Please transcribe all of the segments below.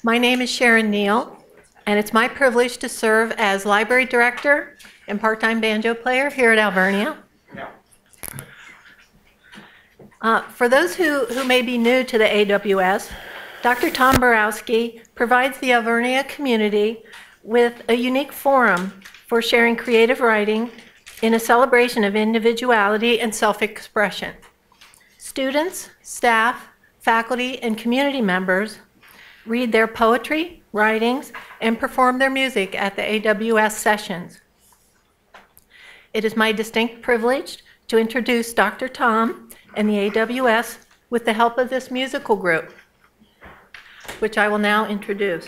My name is Sharon Neal, and it's my privilege to serve as library director and part-time banjo player here at Alvernia. For those who may be new to the AWS, Dr. Tom Borowski provides the Alvernia community with a unique forum for sharing creative writing in a celebration of individuality and self-expression. Students, staff, faculty, and community members read their poetry, writings, and perform their music at the AWS sessions. It is my distinct privilege to introduce Dr. Tom and the AWS with the help of this musical group, which I will now introduce.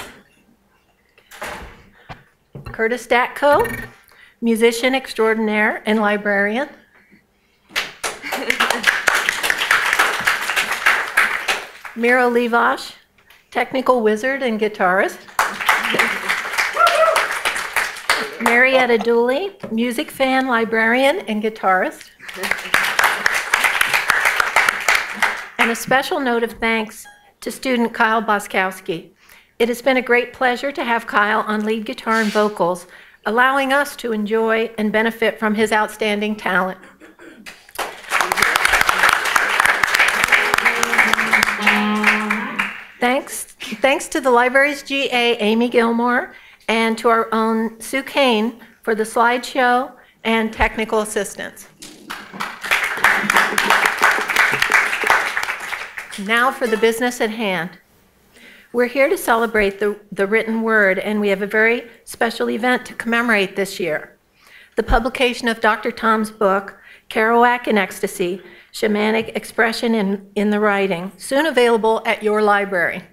Curtis Datko, musician extraordinaire and librarian. Miro Levash, technical wizard and guitarist. Marietta Dooley, music fan, librarian, and guitarist. And a special note of thanks to student Kyle Boskowski. It has been a great pleasure to have Kyle on lead guitar and vocals, allowing us to enjoy and benefit from his outstanding talent. Thanks to the library's GA, Amy Gilmore, and to our own Sue Kane for the slideshow and technical assistance. Now for the business at hand. We're here to celebrate the written word, and we have a very special event to commemorate this year. The publication of Dr. Tom's book, Kerouac in Ecstasy, Shamanic Expression in the Writing, soon available at your library.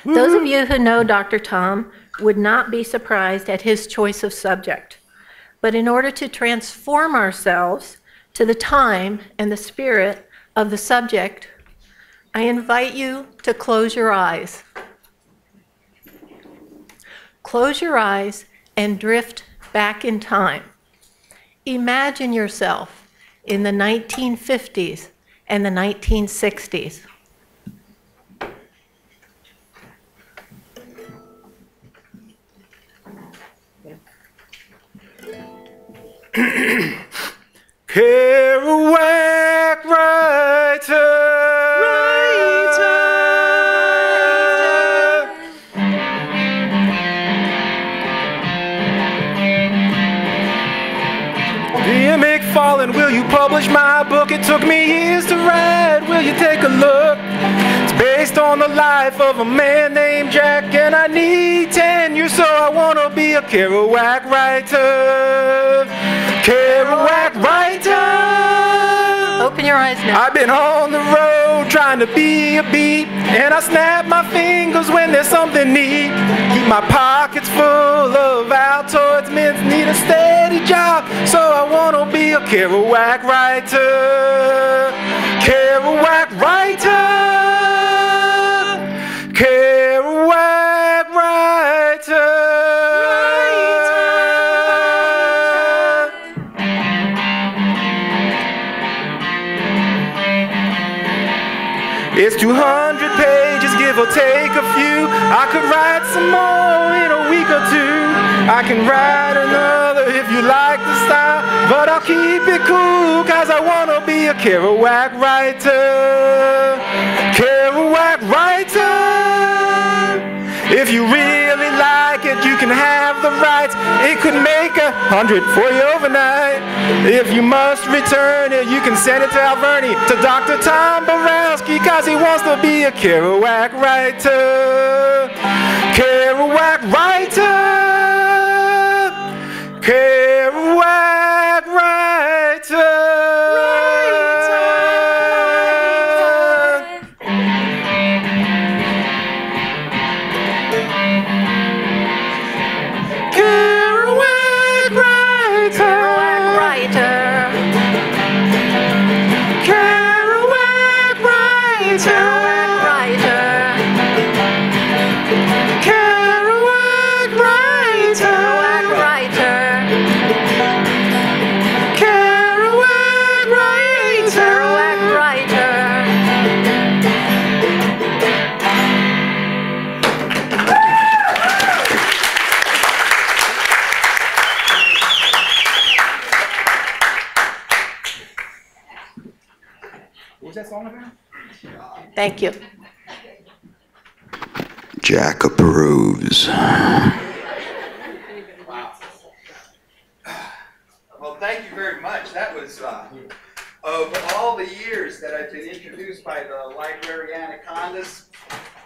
Those of you who know Dr. Tom would not be surprised at his choice of subject. But in order to transform ourselves to the time and the spirit of the subject, I invite you to close your eyes. Close your eyes and drift back in time. Imagine yourself in the 1950s and the 1960s. Kerouac writer. Dear McFarlane, will you publish my book? It took me years to write. Will you take a look? It's based on the life of a man named Jack, and I need tenure, so I want to be a Kerouac writer. Kerouac writer. Open your eyes now. I've been on the road trying to be a beat, and I snap my fingers when there's something neat. Keep my pockets full of Altoids mints, need a steady job, so I want to be a Kerouac writer. Kerouac writer. Kerouac writer. It's 200 pages, give or take a few. I could write some more in a week or two. I can write another if you like the style, but I'll keep it cool, cause I wanna be a Kerouac writer. Kerouac writer. If you really like it, you can have the rights. It could make 100 for you overnight. If you must return it, you can send it to Alvernia, to Dr. Tom Borowski, cause he wants to be a Kerouac writer. Kerouac writer. Kerouac writer. Kerouac Thank you. Jack approves. Wow. Well, thank you very much. That was, of all the years that I've been introduced by the Library Anacondas,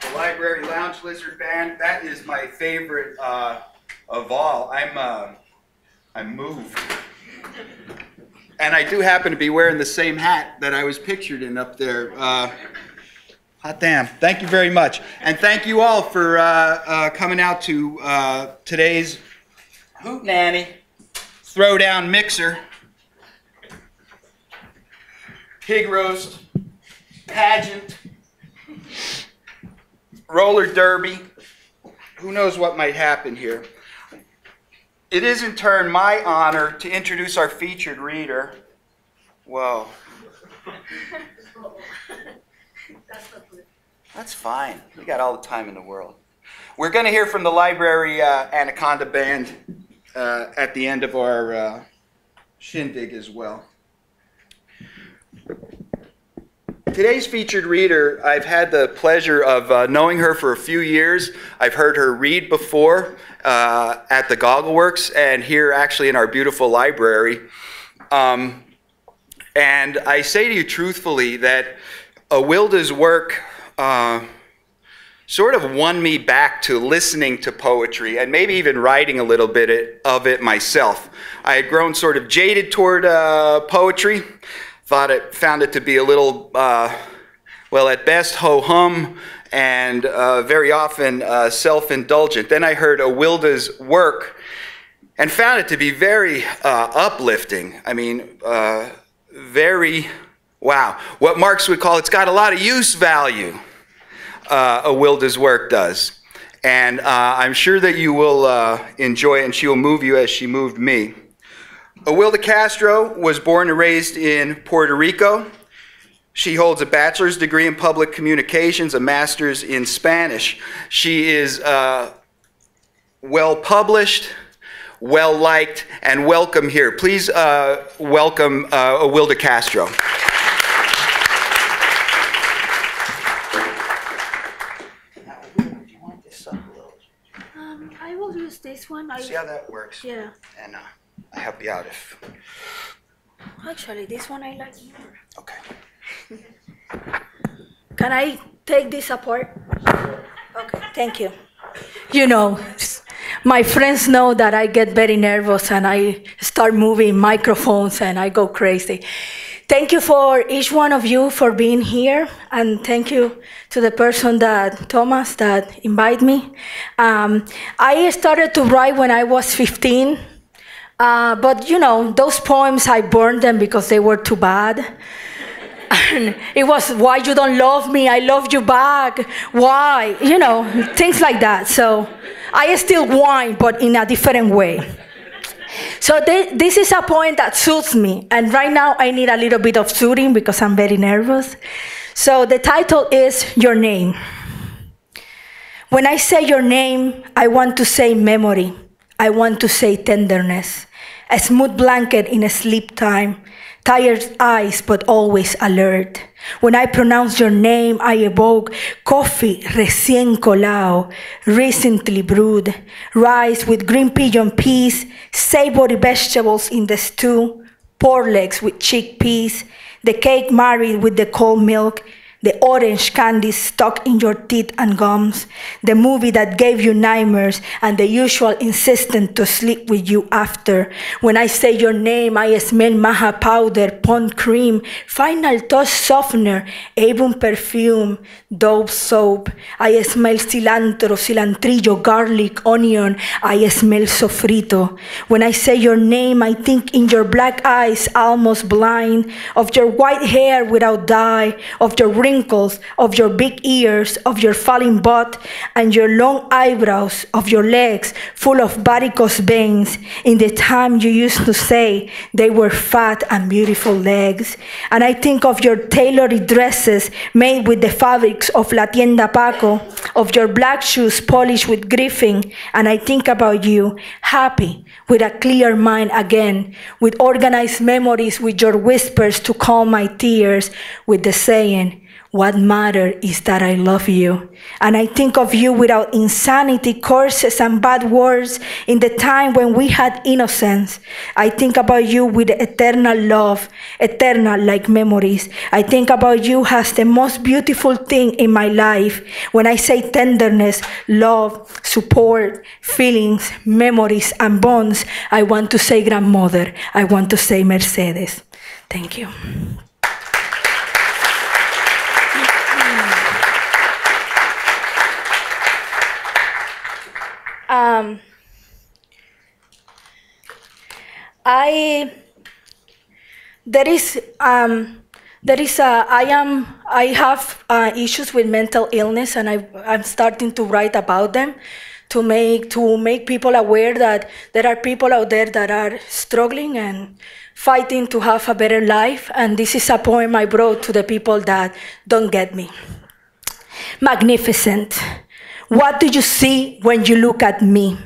the Library Lounge Lizard Band, that is my favorite of all. I'm moved. And I do happen to be wearing the same hat that I was pictured in up there. Hot damn. Thank you very much. And thank you all for coming out to today's Hoot Nanny Throwdown Mixer, Pig Roast, Pageant, Roller Derby. Who knows what might happen here. It is in turn my honor to introduce our featured reader. Whoa. That's fine. We got all the time in the world. We're going to hear from the Library Anaconda Band at the end of our shindig as well. Today's featured reader, I've had the pleasure of knowing her for a few years. I've heard her read before at the Goggleworks and here actually in our beautiful library. And I say to you truthfully that Awilda's work sort of won me back to listening to poetry and maybe even writing a little bit of it myself. I had grown sort of jaded toward poetry, found it to be a little, well, at best ho-hum and very often self-indulgent. Then I heard Awilda's work and found it to be very uplifting. I mean, very, wow. What Marx would call, it's got a lot of use value. Awilda's work does. And I'm sure that you will enjoy it and she will move you as she moved me. Awilda Castro was born and raised in Puerto Rico. She holds a bachelor's degree in public communications, a master's in Spanish. She is well published, well liked, and welcome here. Please welcome Awilda Castro. I will use this one. See how that works? Yeah. And I help you out if... Actually, this one I like more. Okay. Can I take this apart? Okay, thank you. You know, my friends know that I get very nervous and I start moving microphones and I go crazy. Thank you for each one of you for being here, and thank you to the person Thomas, that invited me. I started to write when I was 15, but you know, those poems, I burned them because they were too bad. And it was, why you don't love me, I love you back, why? You know, things like that. So I still whine, but in a different way. So this is a poem that suits me, and right now I need a little bit of soothing because I'm very nervous. So the title is Your Name. When I say your name, I want to say memory. I want to say tenderness, a smooth blanket in a sleep time, tired eyes but always alert. When I pronounce your name, I evoke coffee recién colado, recently brewed, rice with green pigeon peas, savory vegetables in the stew, pork legs with chickpeas, the cake married with the cold milk, the orange candy stuck in your teeth and gums, the movie that gave you nightmares, and the usual insistence to sleep with you after. When I say your name, I smell maja powder, pond cream, final touch softener, Avon perfume, Dove soap. I smell cilantro, cilantrillo, garlic, onion. I smell sofrito. When I say your name, I think in your black eyes, almost blind, of your white hair without dye, of your wrinkles, of your big ears, of your falling butt, and your long eyebrows, of your legs full of varicose veins, in the time you used to say they were fat and beautiful legs. And I think of your tailored dresses made with the fabrics of La Tienda Paco, of your black shoes polished with griffin, and I think about you, happy, with a clear mind again, with organized memories, with your whispers to calm my tears, with the saying, What matters is that I love you. And I think of you without insanity, curses, and bad words in the time when we had innocence. I think about you with eternal love, eternal like memories. I think about you as the most beautiful thing in my life. When I say tenderness, love, support, feelings, memories, and bonds, I want to say grandmother. I want to say Mercedes. Thank you. I have issues with mental illness, and I'm starting to write about them to make people aware that there are people out there that are struggling and fighting to have a better life. And this is a poem I brought to the people that don't get me. Magnificent. What do you see when you look at me?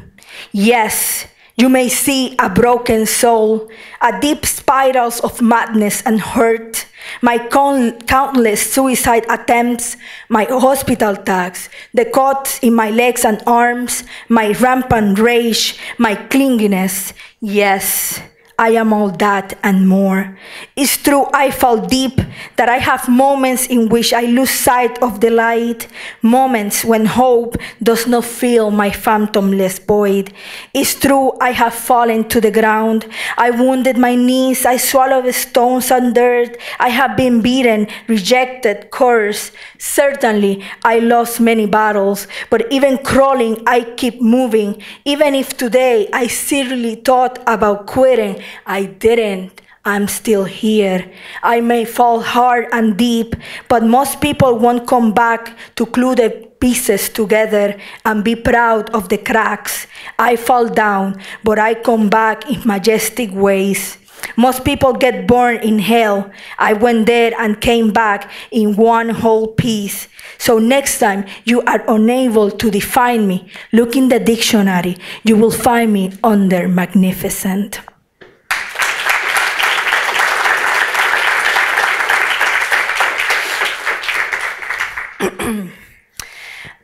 Yes, you may see a broken soul, a deep spirals of madness and hurt, my countless suicide attempts, my hospital tags, the cuts in my legs and arms, my rampant rage, my clinginess. Yes, I am all that and more. It's true I fall deep, that I have moments in which I lose sight of the light, moments when hope does not fill my phantomless void. It's true I have fallen to the ground. I wounded my knees, I swallowed stones and dirt. I have been beaten, rejected, cursed. Certainly I lost many battles, but even crawling I keep moving. Even if today I seriously thought about quitting, I didn't. I'm still here. I may fall hard and deep, but most people won't come back to glue the pieces together and be proud of the cracks. I fall down, but I come back in majestic ways. Most people get burned in hell. I went there and came back in one whole piece. So next time you are unable to define me, look in the dictionary. You will find me under magnificent.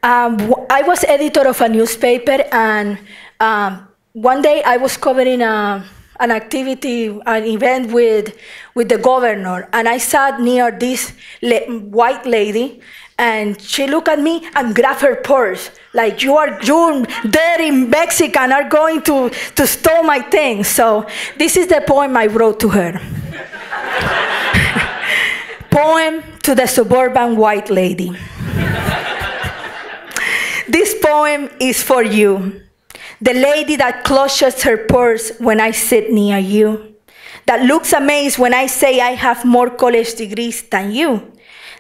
I was editor of a newspaper, and one day I was covering an activity, an event with the governor, and I sat near this white lady, and she looked at me and grabbed her purse, like, you dirty Mexican are going to steal my things. So this is the poem I wrote to her. Poem to the suburban white lady. This poem is for you, the lady that clutches her purse when I sit near you, that looks amazed when I say I have more college degrees than you,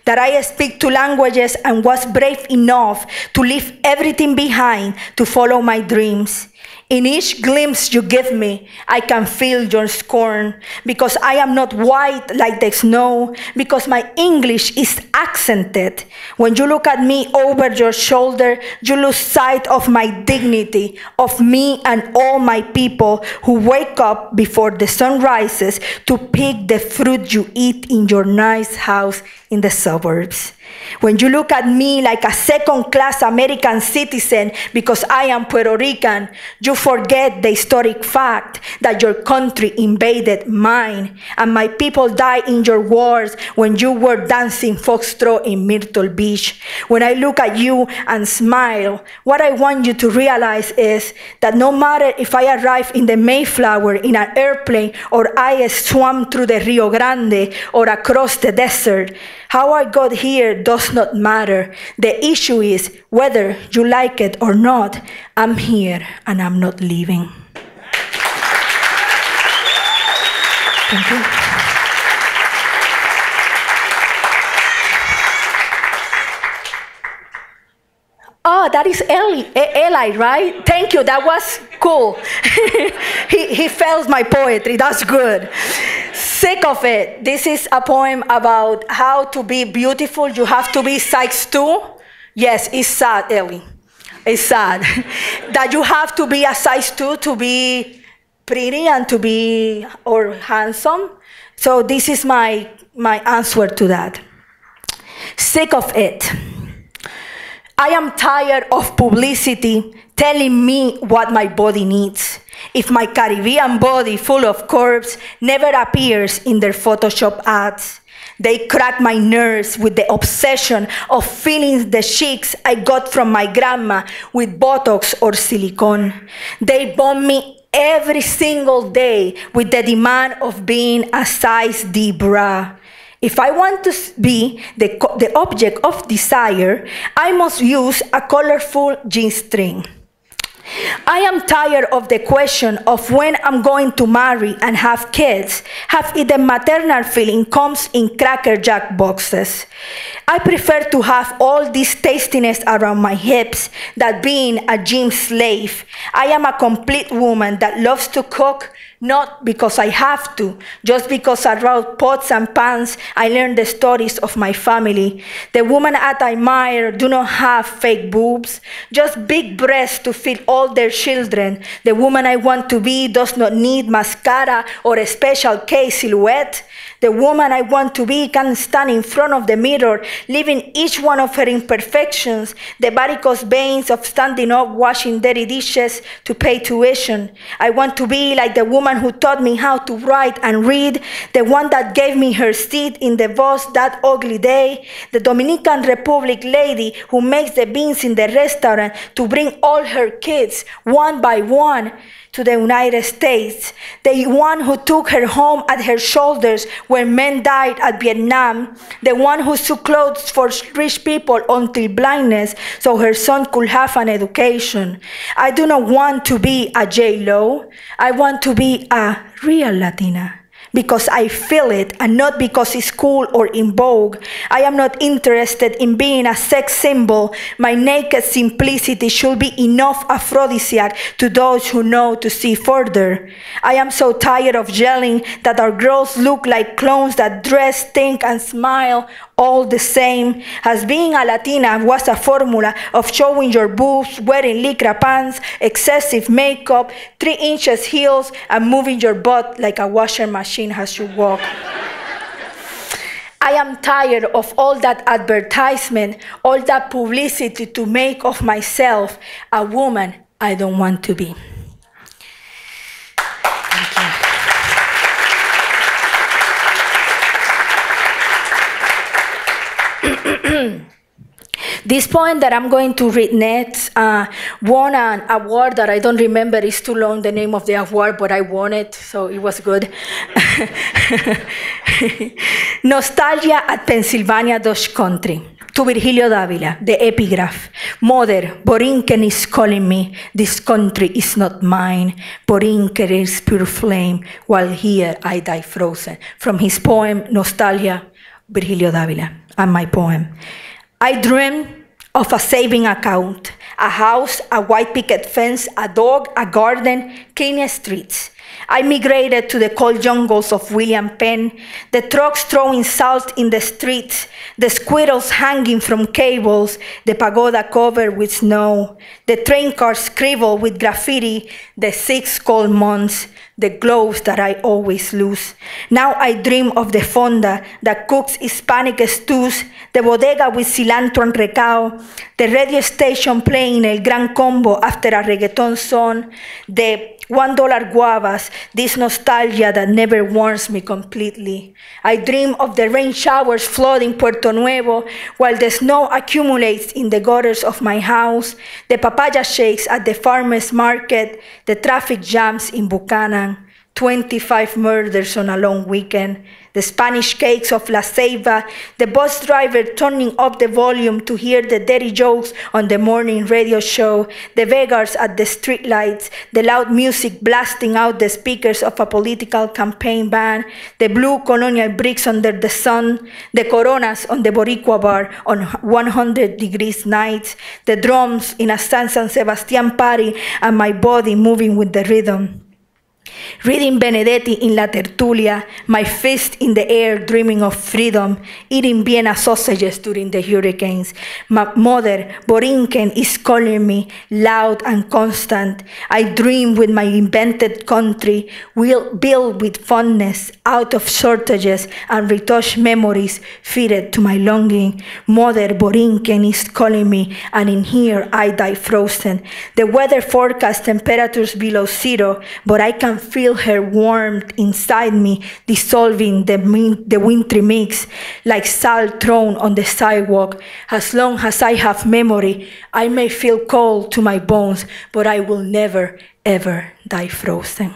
that I speak two languages and was brave enough to leave everything behind to follow my dreams. In each glimpse you give me, I can feel your scorn, because I am not white like the snow, because my English is accented. When you look at me over your shoulder, you lose sight of my dignity, of me and all my people who wake up before the sun rises to pick the fruit you eat in your nice house in the suburbs. When you look at me like a second-class American citizen because I am Puerto Rican, you forget the historic fact that your country invaded mine and my people died in your wars when you were dancing foxtrot in Myrtle Beach. When I look at you and smile, what I want you to realize is that no matter if I arrive in the Mayflower in an airplane or I swam through the Rio Grande or across the desert, how I got here does not matter. The issue is whether you like it or not, I'm here and I'm not leaving. Thank you. Oh, that is Eli, right? Thank you, that was cool. he felt my poetry, that's good. Sick of it. This is a poem about how to be beautiful. You have to be size 2. Yes, it's sad, Eli. It's sad. That you have to be a size 2 to be pretty and to be or handsome. So this is my answer to that. Sick of it. I am tired of publicity telling me what my body needs. If my Caribbean body full of curves never appears in their Photoshop ads, they crack my nerves with the obsession of feeling the cheeks I got from my grandma with Botox or silicone. They bomb me every single day with the demand of being a size D bra. If I want to be the object of desire, I must use a colorful G-string. I am tired of the question of when I'm going to marry and have kids, if the maternal feeling comes in Cracker Jack boxes. I prefer to have all this tastiness around my hips than being a gym slave. I am a complete woman that loves to cook, not because I have to, just because around pots and pans I learned the stories of my family. The women I admire do not have fake boobs, just big breasts to feed all their children. The woman I want to be does not need mascara or a special K silhouette. The woman I want to be can stand in front of the mirror, living each one of her imperfections, the varicose veins of standing up, washing dirty dishes to pay tuition. I want to be like the woman who taught me how to write and read, the one that gave me her seat in the bus that ugly day, the Dominican Republic lady who makes the beans in the restaurant to bring all her kids, one by one, to the United States, the one who took her home at her shoulders when men died at Vietnam, the one who sewed clothes for rich people until blindness so her son could have an education. I do not want to be a J-Lo. I want to be a real Latina, because I feel it and not because it's cool or in vogue. I am not interested in being a sex symbol. My naked simplicity should be enough aphrodisiac to those who know to see further. I am so tired of yelling that our girls look like clones that dress, think, and smile all the same, as being a Latina was a formula of showing your boobs, wearing lycra pants, excessive makeup, 3 inches heels, and moving your butt like a washing machine as you walk. I am tired of all that advertisement, all that publicity to make of myself a woman I don't want to be. Thank you. This poem that I'm going to read next won an award that I don't remember. It's too long, the name of the award, but I won it, so it was good. Nostalgia at Pennsylvania Dutch Country. To Virgilio Dávila, the epigraph. Mother, Borinquen is calling me. This country is not mine. Borinquen is pure flame, while here I die frozen. From his poem, Nostalgia, Virgilio Dávila, and my poem. I dream of a saving account, a house, a white picket fence, a dog, a garden, clean streets. I migrated to the cold jungles of William Penn, the trucks throwing salt in the streets, the squirrels hanging from cables, the pagoda covered with snow, the train cars scribbled with graffiti, the 6 cold months, the gloves that I always lose. Now I dream of the fonda that cooks Hispanic stews, the bodega with cilantro and recao, the radio station playing El Gran Combo after a reggaeton song, the $1 guavas, this nostalgia that never warms me completely. I dream of the rain showers flooding Puerto Nuevo while the snow accumulates in the gutters of my house, the papaya shakes at the farmer's market, the traffic jams in Buchanan, 25 murders on a long weekend, the Spanish cakes of La Ceiba, the bus driver turning up the volume to hear the dirty jokes on the morning radio show, the beggars at the streetlights, the loud music blasting out the speakers of a political campaign van, the blue colonial bricks under the sun, the coronas on the Boricua bar on 100 degrees nights, the drums in a San Sebastian party, and my body moving with the rhythm. Reading Benedetti in La Tertulia, my fist in the air dreaming of freedom, eating Vienna sausages during the hurricanes. My mother, Borinquen, is calling me loud and constant. I dream with my invented country, built with fondness, out of shortages and retouched memories fitted to my longing. Mother, Borinquen, is calling me, and in here I die frozen. The weather forecast temperatures below zero, but I can feel her warmth inside me, dissolving the wintry mix like salt thrown on the sidewalk. As long as I have memory, I may feel cold to my bones, but I will never, ever die frozen.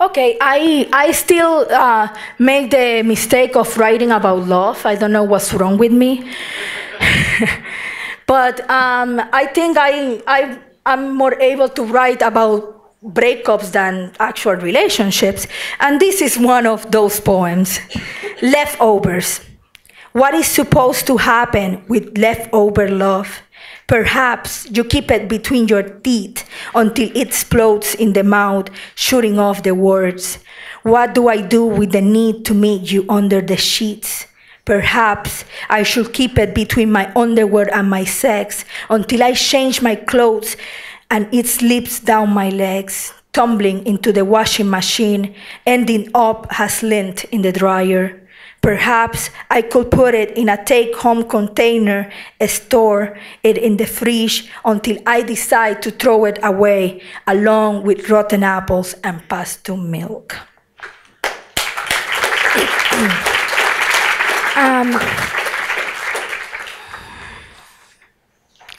Okay, I still make the mistake of writing about love. I don't know what's wrong with me. But I think I'm more able to write about breakups than actual relationships. And this is one of those poems, Leftovers. What is supposed to happen with leftover love? Perhaps you keep it between your teeth until it explodes in the mouth, shooting off the words. What do I do with the need to meet you under the sheets? Perhaps I should keep it between my underwear and my sex until I change my clothes and it slips down my legs, tumbling into the washing machine, ending up as lint in the dryer. Perhaps I could put it in a take-home container, store it in the fridge until I decide to throw it away, along with rotten apples and past milk.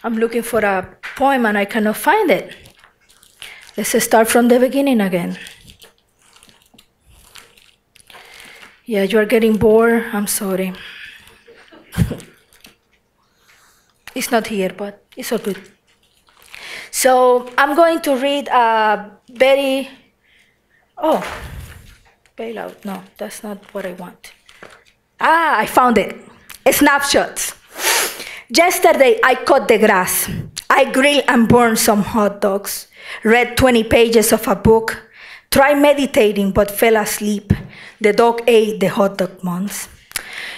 I'm looking for a poem and I cannot find it. Let's start from the beginning again. Yeah, you are getting bored. I'm sorry. It's not here, but it's all good. So I'm going to read a very, bailout. No, that's not what I want. I found it. Snapshots. Yesterday, I cut the grass. I grilled and burned some hot dogs. Read 20 pages of a book. Tried meditating, but fell asleep. The dog ate the hot dog buns.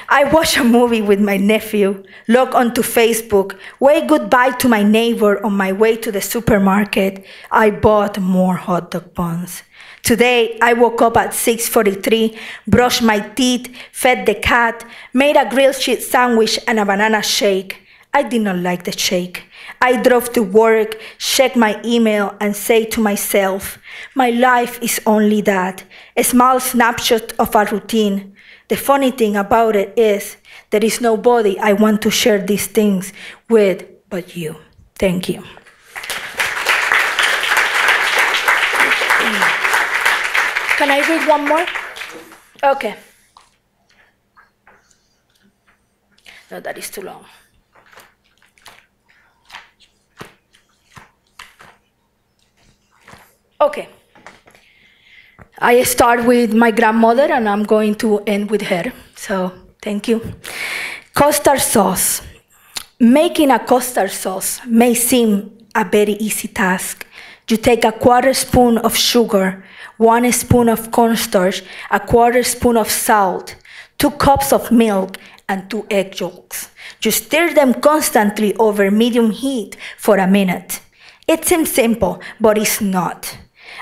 I watched a movie with my nephew, logged onto Facebook, waved goodbye to my neighbor on my way to the supermarket. I bought more hot dog buns. Today, I woke up at 6:43, brushed my teeth, fed the cat, made a grilled cheese sandwich and a banana shake. I did not like the shake. I drove to work, checked my email, and say to myself, my life is only that, a small snapshot of a routine. The funny thing about it is, there is nobody I want to share these things with but you. Thank you. Can I read one more? Okay. No, that is too long. Okay. I start with my grandmother, and I'm going to end with her. So, thank you. Custard sauce. Making a custard sauce may seem a very easy task. You take a 1/4 spoon of sugar, 1 spoon of cornstarch, a 1/4 spoon of salt, 2 cups of milk, and 2 egg yolks. You stir them constantly over medium heat for a minute. It seems simple, but it's not.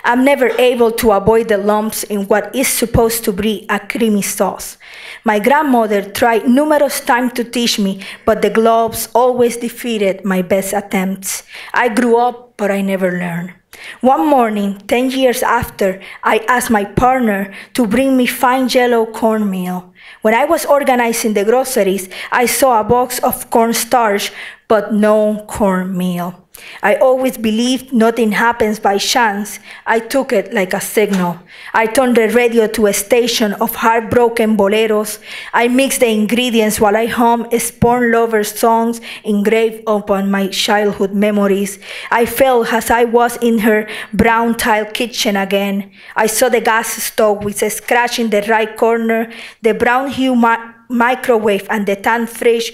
I'm never able to avoid the lumps in what is supposed to be a creamy sauce. My grandmother tried numerous times to teach me, but the gloves always defeated my best attempts. I grew up, but I never learned. One morning, 10 years after, I asked my partner to bring me fine yellow cornmeal. When I was organizing the groceries, I saw a box of cornstarch, but no cornmeal. I always believed nothing happens by chance. I took it like a signal. I turned the radio to a station of heartbroken boleros. I mixed the ingredients while I hummed sporn lovers' songs engraved upon my childhood memories. I felt as I was in her brown tile kitchen again. I saw the gas stove with a scratch in the right corner, the brown hue microwave and the tan fridge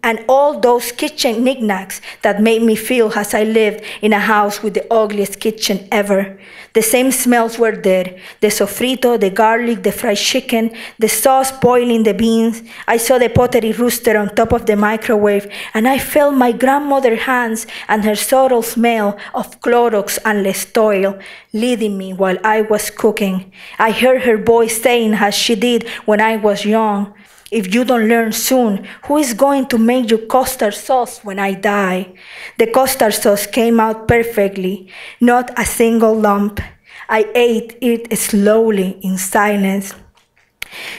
and all those kitchen knickknacks that made me feel as I lived in a house with the ugliest kitchen ever. The same smells were there, the sofrito, the garlic, the fried chicken, the sauce boiling the beans. I saw the pottery rooster on top of the microwave, and I felt my grandmother's hands and her subtle smell of Clorox and Lestoil leading me while I was cooking. I heard her voice saying as she did when I was young, "If you don't learn soon, who is going to make you custard sauce when I die?" The custard sauce came out perfectly, not a single lump. I ate it slowly in silence.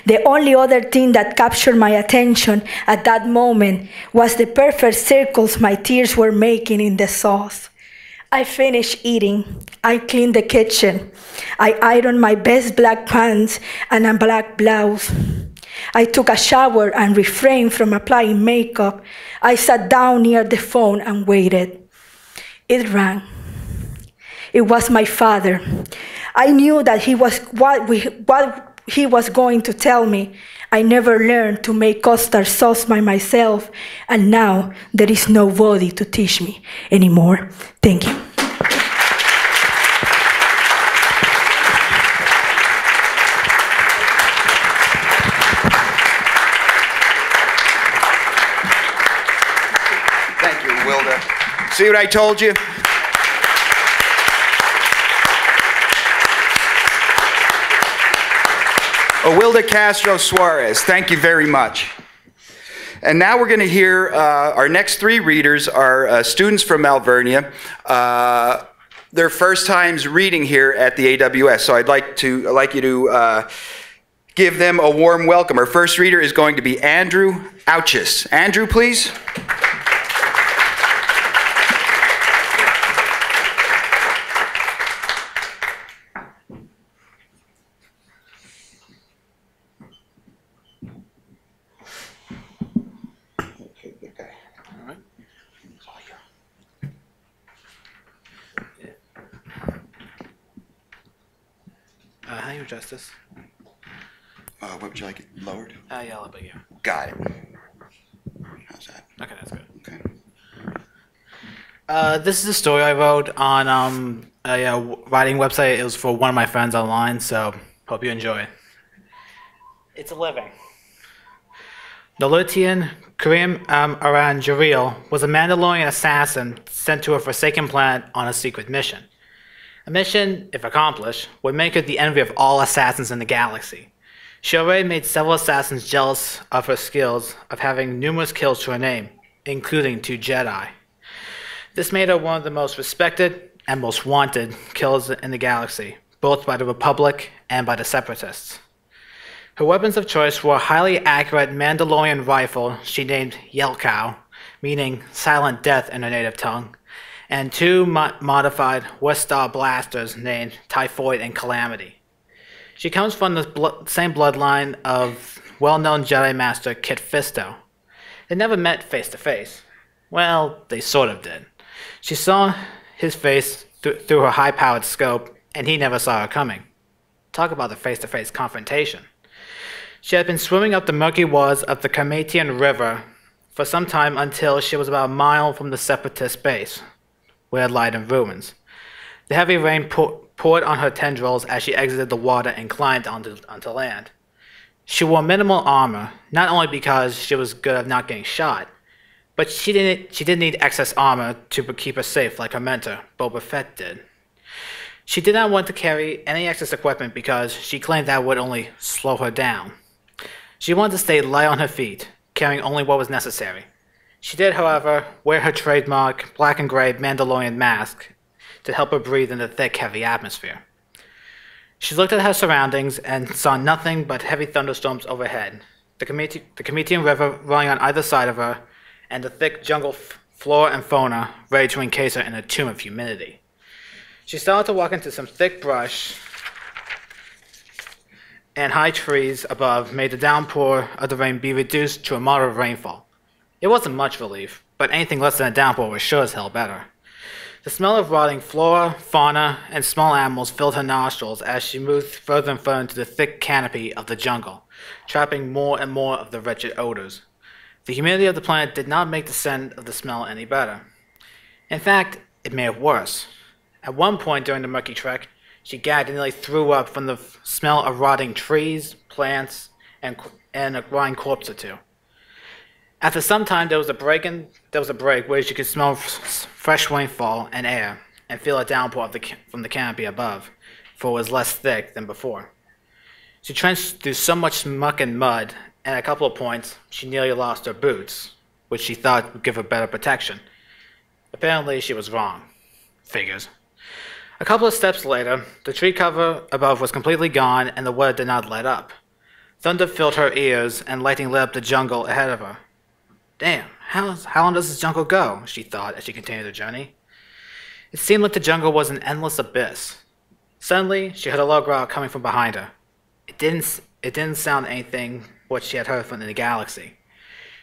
The only other thing that captured my attention at that moment was the perfect circles my tears were making in the sauce. I finished eating. I cleaned the kitchen. I ironed my best black pants and a black blouse. I took a shower and refrained from applying makeup. I sat down near the phone and waited. It rang. It was my father. I knew that what he was going to tell me. I never learned to make custard sauce by myself, and now there is nobody to teach me anymore. Thank you. See what I told you? Wilda Castro Suarez, thank you very much. And now we're going to hear our next three readers are students from Alvernia. Their first times reading here at the AWS, so I'd like you to give them a warm welcome. Our first reader is going to be Andrew Ouchis. Andrew, please. How do you adjust this? What would you like it lowered? Yeah, a little bit, yeah. Got it. How's that? Okay, that's good. Okay. This is a story I wrote on a writing website. It was for one of my friends online, so hope you enjoy it. It's a living. Nolutian Karim Aran Jareel was a Mandalorian assassin sent to a Forsaken planet on a secret mission. A mission, if accomplished, would make her the envy of all assassins in the galaxy. She already made several assassins jealous of her skills of having numerous kills to her name, including 2 Jedi. This made her one of the most respected and most wanted killers in the galaxy, both by the Republic and by the Separatists. Her weapons of choice were a highly accurate Mandalorian rifle she named Yelkow, meaning silent death in her native tongue, and 2 modified West Star blasters named Typhoid and Calamity. She comes from the same bloodline of well-known Jedi Master Kit Fisto. They never met face-to-face. Well, they sort of did. She saw his face through her high-powered scope, and he never saw her coming. Talk about a face-to-face confrontation. She had been swimming up the murky waters of the Carmatian River for some time until she was about a mile from the Separatist base, where it lied in ruins. The heavy rain poured on her tendrils as she exited the water and climbed onto land. She wore minimal armor, not only because she was good at not getting shot, but she didn't need excess armor to keep her safe like her mentor, Boba Fett, did. She did not want to carry any excess equipment because she claimed that would only slow her down. She wanted to stay light on her feet, carrying only what was necessary. She did, however, wear her trademark black and gray Mandalorian mask to help her breathe in the thick, heavy atmosphere. She looked at her surroundings and saw nothing but heavy thunderstorms overhead, the Carmatian River running on either side of her, and the thick jungle flora and fauna ready to encase her in a tomb of humidity. She started to walk into some thick brush, and high trees above made the downpour of the rain be reduced to a moderate rainfall. It wasn't much relief, but anything less than a downpour was sure as hell better. The smell of rotting flora, fauna, and small animals filled her nostrils as she moved further and further into the thick canopy of the jungle, trapping more and more of the wretched odors. The humidity of the planet did not make the scent of the smell any better. In fact, it made it worse. At one point during the murky trek, she gagged and nearly threw up from the smell of rotting trees, plants, and a rotting corpse or two. After some time, there was a break where she could smell fresh rainfall and air and feel a downpour from the canopy above, for it was less thick than before. She trenched through so much muck and mud, and at a couple of points, she nearly lost her boots, which she thought would give her better protection. Apparently, she was wrong. Figures. A couple of steps later, the tree cover above was completely gone, and the weather did not let up. Thunder filled her ears, and lightning lit up the jungle ahead of her. Damn, how long does this jungle go? She thought as she continued her journey. It seemed like the jungle was an endless abyss. Suddenly, she heard a low growl coming from behind her. It didn't sound anything what she had heard from the galaxy.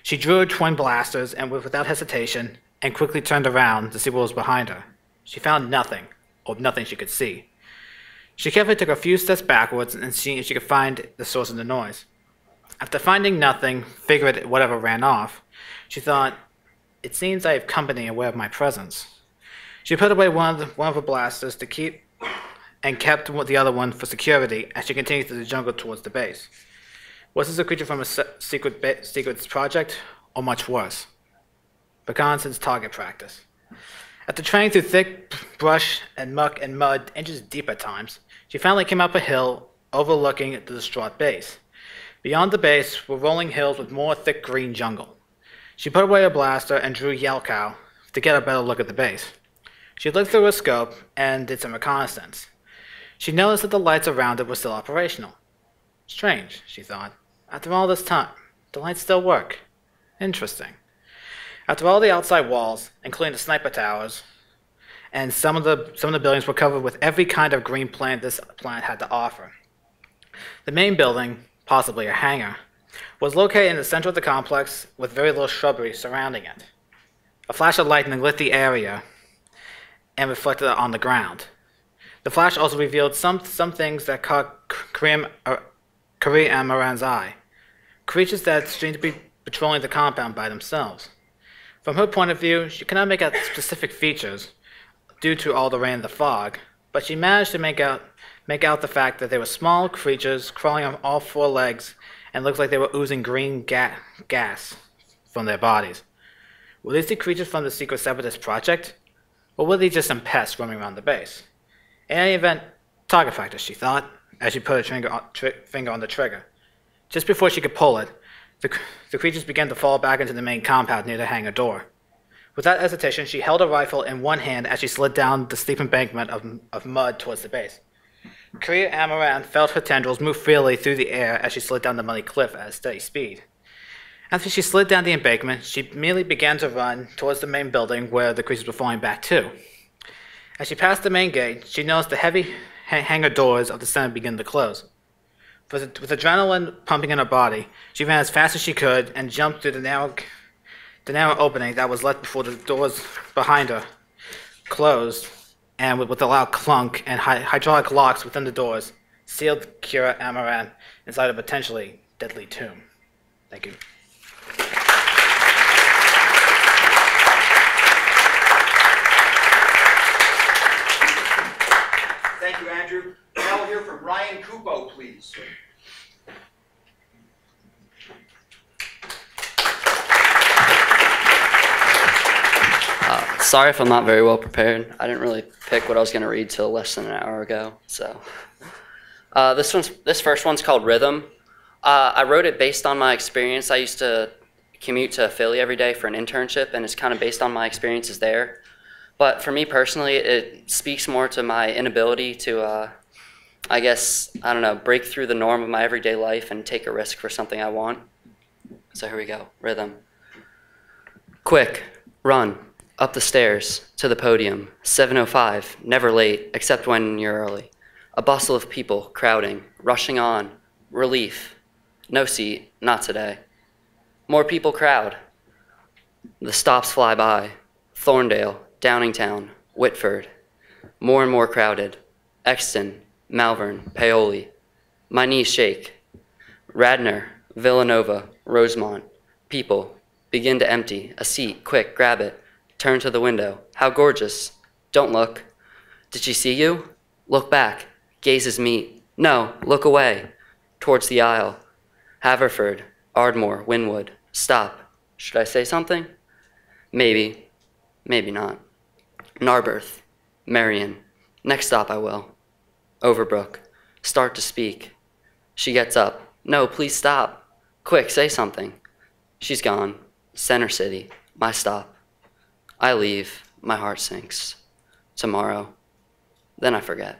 She drew her twin blasters and without hesitation, and quickly turned around to see what was behind her. She found nothing, or nothing she could see. She carefully took a few steps backwards and see if she could find the source of the noise. After finding nothing, figured whatever ran off, she thought, it seems I have company aware of my presence. She put away one of her blasters to keep and kept the other one for security as she continued through the jungle towards the base. Was this a creature from a secret project, or much worse? Reconnaissance target practice. After training through thick brush and muck and mud, inches deep at times, she finally came up a hill overlooking the distraught base. Beyond the base were rolling hills with more thick green jungle. She put away her blaster and drew Yelkow to get a better look at the base. She looked through her scope and did some reconnaissance. She noticed that the lights around it were still operational. Strange, she thought. After all this time, the lights still work. Interesting. After all the outside walls, including the sniper towers, and some of the buildings were covered with every kind of green plant this planet had to offer. The main building, possibly a hangar, was located in the center of the complex with very little shrubbery surrounding it. A flash of lightning lit the area and reflected it on the ground. The flash also revealed some things that caught Korea Amaran's eye. Creatures that seemed to be patrolling the compound by themselves. From her point of view, she could not make out specific features due to all the rain and the fog, but she managed to make out the fact that they were small creatures crawling on all four legs and looked like they were oozing green gas from their bodies. Were these the creatures from the secret separatist project? Or were they just some pests roaming around the base? In any event, target practice, she thought, as she put her finger on the trigger. Just before she could pull it, the creatures began to fall back into the main compound near the hangar door. Without hesitation, she held a rifle in one hand as she slid down the steep embankment of mud towards the base. Korea Amaran felt her tendrils move freely through the air as she slid down the muddy cliff at a steady speed. After she slid down the embankment, she immediately began to run towards the main building where the creatures were falling back to. As she passed the main gate, she noticed the heavy hangar doors of the center begin to close. With adrenaline pumping in her body, she ran as fast as she could and jumped through the narrow opening that was left before the doors behind her closed, and with a loud clunk and hydraulic locks within the doors, sealed Kira Amaran inside a potentially deadly tomb. Thank you. Thank you, Andrew. Now we'll hear from Ryan Kupo, please. Sorry if I'm not very well prepared. I didn't really pick what I was going to read till less than an hour ago. So this first one's called Rhythm. I wrote it based on my experience. I used to commute to Philly every day for an internship, and it's kind of based on my experiences there. But for me personally, it speaks more to my inability to, I guess, I don't know, break through the norm of my everyday life and take a risk for something I want. So here we go. Rhythm. Quick, run. Up the stairs, to the podium, 7:05, never late, except when you're early. A bustle of people, crowding, rushing on, relief. No seat, not today. More people crowd. The stops fly by. Thorndale, Downingtown, Whitford. More and more crowded. Exton, Malvern, Paoli. My knees shake. Radnor, Villanova, Rosemont. People. Begin to empty. A seat, quick, grab it. Turn to the window. How gorgeous. Don't look. Did she see you? Look back. Gazes meet. No, look away. Towards the aisle. Haverford, Ardmore, Winwood. Stop. Should I say something? Maybe. Maybe not. Narberth, Marion. Next stop I will. Overbrook. Start to speak. She gets up. No, please stop. Quick, say something. She's gone. Center City. My stop. I leave. My heart sinks. Tomorrow. Then I forget.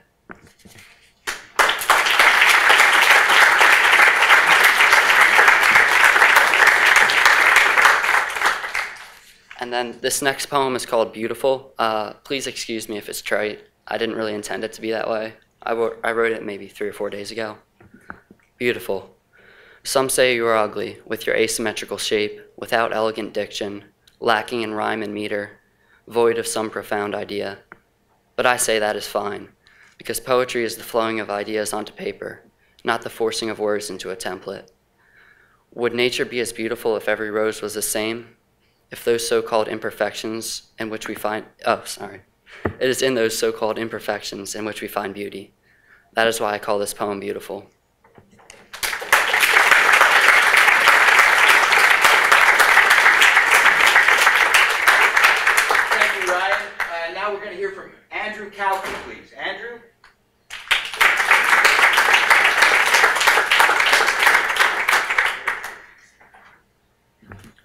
And then this next poem is called Beautiful. Please excuse me if it's trite. I didn't really intend it to be that way. I wrote it maybe 3 or 4 days ago. Beautiful. Some say you are ugly, with your asymmetrical shape, without elegant diction, lacking in rhyme and meter, void of some profound idea. But I say that is fine, because poetry is the flowing of ideas onto paper, not the forcing of words into a template. Would nature be as beautiful if every rose was the same? If those so-called imperfections in which we find, it is in those so-called imperfections in which we find beauty. That is why I call this poem beautiful. Thank you, Ryan. Now we're going to hear from Andrew Calkin, please. Andrew?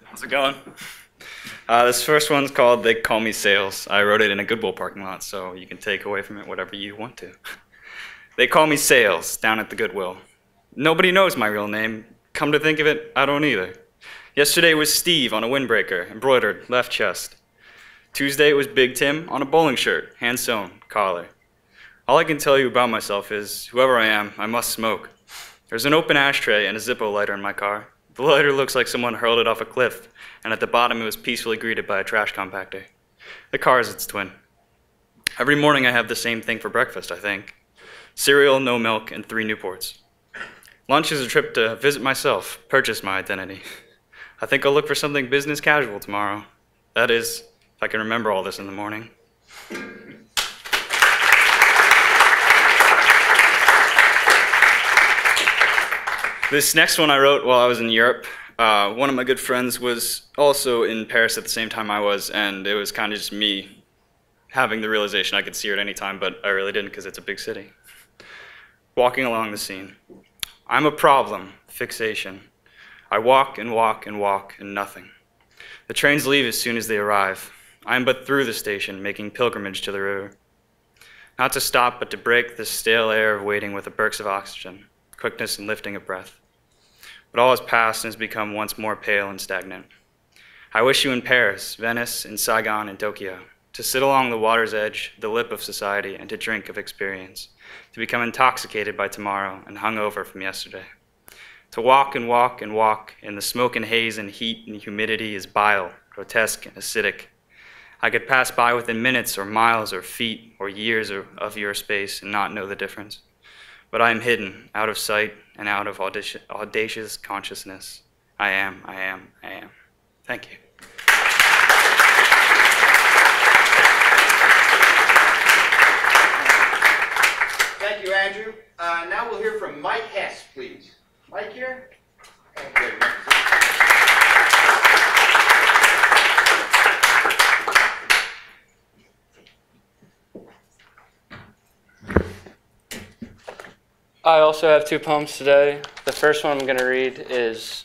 How's it going? This first one's called They Call Me Sales. I wrote it in a Goodwill parking lot, so you can take away from it whatever you want to. They call me Sales, down at the Goodwill. Nobody knows my real name. Come to think of it, I don't either. Yesterday was Steve on a windbreaker, embroidered, left chest. Tuesday it was Big Tim on a bowling shirt, hand-sewn, collar. All I can tell you about myself is, whoever I am, I must smoke. There's an open ashtray and a Zippo lighter in my car. The lighter looks like someone hurled it off a cliff, and at the bottom it was peacefully greeted by a trash compactor. The car is its twin. Every morning I have the same thing for breakfast, I think. Cereal, no milk, and 3 Newports. Lunch is a trip to visit myself, purchase my identity. I think I'll look for something business casual tomorrow. That is, if I can remember all this in the morning. This next one I wrote while I was in Europe. One of my good friends was also in Paris at the same time I was, and it was kind of just me having the realization I could see her at any time, but I really didn't because it's a big city. Walking along the scene. I'm a problem, fixation. I walk and walk and walk and nothing. The trains leave as soon as they arrive. I am but through the station, making pilgrimage to the river. Not to stop, but to break the stale air of waiting with the bursts of oxygen, quickness and lifting of breath. But all has passed and has become once more pale and stagnant. I wish you in Paris, Venice, in Saigon, and Tokyo, to sit along the water's edge, the lip of society, and to drink of experience, to become intoxicated by tomorrow and hung over from yesterday. To walk and walk and walk in the smoke and haze and heat and humidity is bile, grotesque and acidic. I could pass by within minutes or miles or feet or years of your space and not know the difference. But I am hidden, out of sight and out of audacious consciousness. I am. Thank you. Thank you, Andrew. Now we'll hear from Mike Hess, please. Mike here? Okay, I also have 2 poems today. The first one I'm going to read is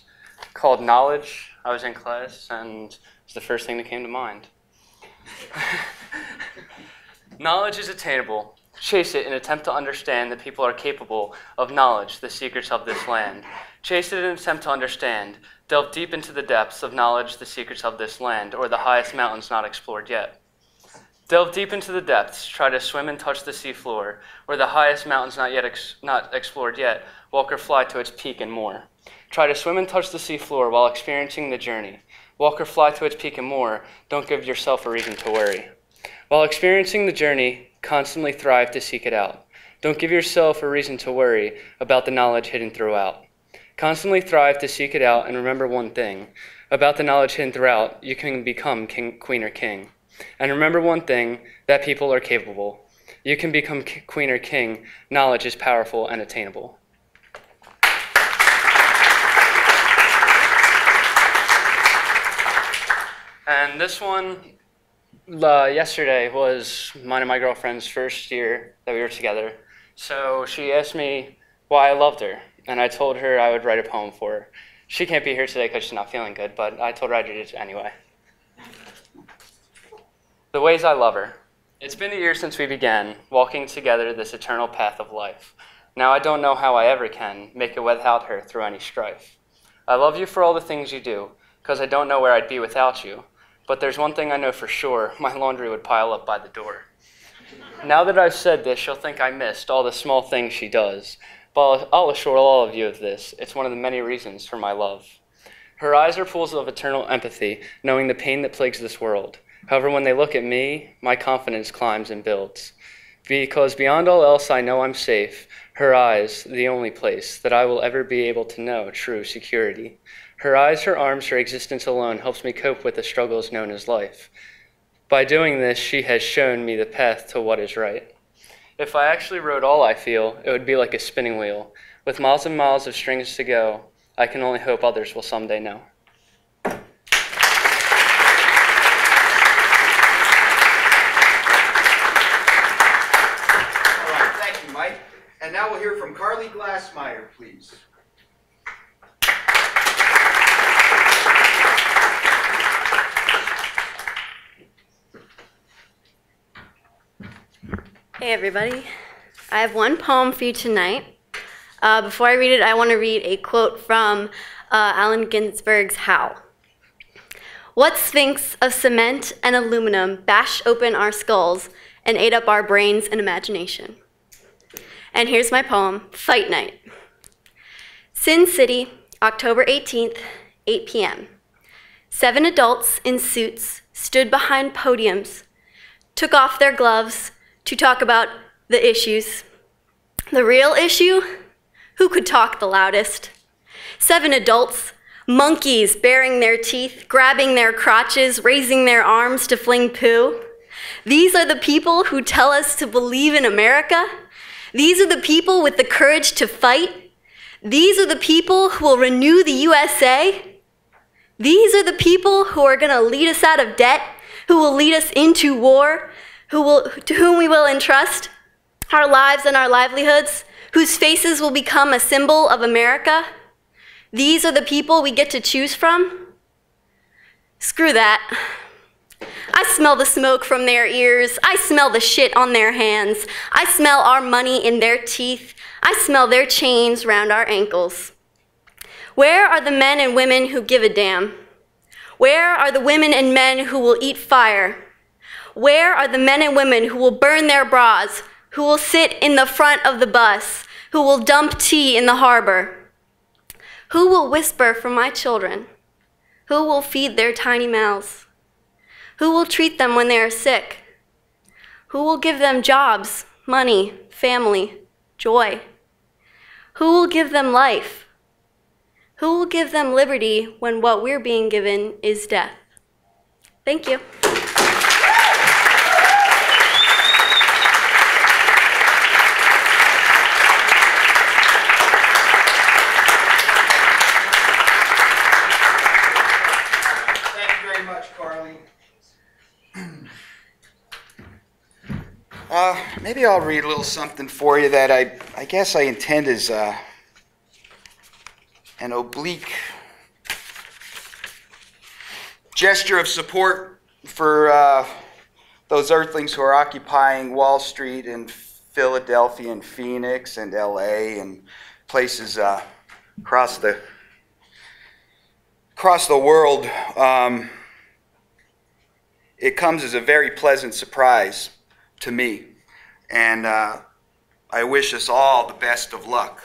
called Knowledge. I was in class, and it's the first thing that came to mind. Knowledge is attainable. Chase it in an attempt to understand that people are capable of knowledge, the secrets of this land. Chase it in an attempt to understand. Delve deep into the depths of knowledge, the secrets of this land, or the highest mountains not explored yet. Delve deep into the depths, try to swim and touch the seafloor, or the highest mountains not explored yet, walk or fly to its peak and more. Try to swim and touch the seafloor while experiencing the journey. Walk or fly to its peak and more, don't give yourself a reason to worry. While experiencing the journey, constantly thrive to seek it out. Don't give yourself a reason to worry about the knowledge hidden throughout. Constantly thrive to seek it out, and remember one thing. About the knowledge hidden throughout, you can become king, queen, or king. And remember one thing, that people are capable. You can become queen or king. Knowledge is powerful and attainable. And this one, yesterday was mine and my girlfriend's first year that we were together. So she asked me why I loved her, and I told her I would write a poem for her. She can't be here today because she's not feeling good, but I told her I'd read it anyway. The ways I love her. It's been a year since we began walking together this eternal path of life. Now I don't know how I ever can make it without her through any strife. I love you for all the things you do, because I don't know where I'd be without you. But there's one thing I know for sure, my laundry would pile up by the door. Now that I've said this, she'll think I missed all the small things she does. But I'll assure all of you of this, it's one of the many reasons for my love. Her eyes are pools of eternal empathy, knowing the pain that plagues this world. However, when they look at me, my confidence climbs and builds. Because beyond all else I know I'm safe, her eyes, the only place that I will ever be able to know true security. Her eyes, her arms, her existence alone helps me cope with the struggles known as life. By doing this, she has shown me the path to what is right. If I actually wrote all I feel, it would be like a spinning wheel. With miles and miles of strings to go, I can only hope others will someday know. All right, thank you, Mike. And now we'll hear from Carly Glassmeyer, please. Hey everybody, I have one poem for you tonight. Before I read it, I want to read a quote from Allen Ginsberg's Howl. What sphinx of cement and aluminum bashed open our skulls and ate up our brains and imagination? And here's my poem, Fight Night. Sin City, October 18th, 8 p.m. 7 adults in suits stood behind podiums, took off their gloves to talk about the issues. The real issue? Who could talk the loudest? 7 adults, monkeys baring their teeth, grabbing their crotches, raising their arms to fling poo. These are the people who tell us to believe in America. These are the people with the courage to fight. These are the people who will renew the USA. These are the people who are going to lead us out of debt, who will lead us into war, to whom we will entrust our lives and our livelihoods, whose faces will become a symbol of America. These are the people we get to choose from. Screw that. I smell the smoke from their ears. I smell the shit on their hands. I smell our money in their teeth. I smell their chains round our ankles. Where are the men and women who give a damn? Where are the women and men who will eat fire? Where are the men and women who will burn their bras, who will sit in the front of the bus, who will dump tea in the harbor? Who will whisper for my children? Who will feed their tiny mouths? Who will treat them when they are sick? Who will give them jobs, money, family, joy? Who will give them life? Who will give them liberty when what we're being given is death? Thank you. Maybe I'll read a little something for you that I guess I intend as an oblique gesture of support for those earthlings who are occupying Wall Street and Philadelphia and Phoenix and LA and places across the world, it comes as a very pleasant surprise to me. And I wish us all the best of luck.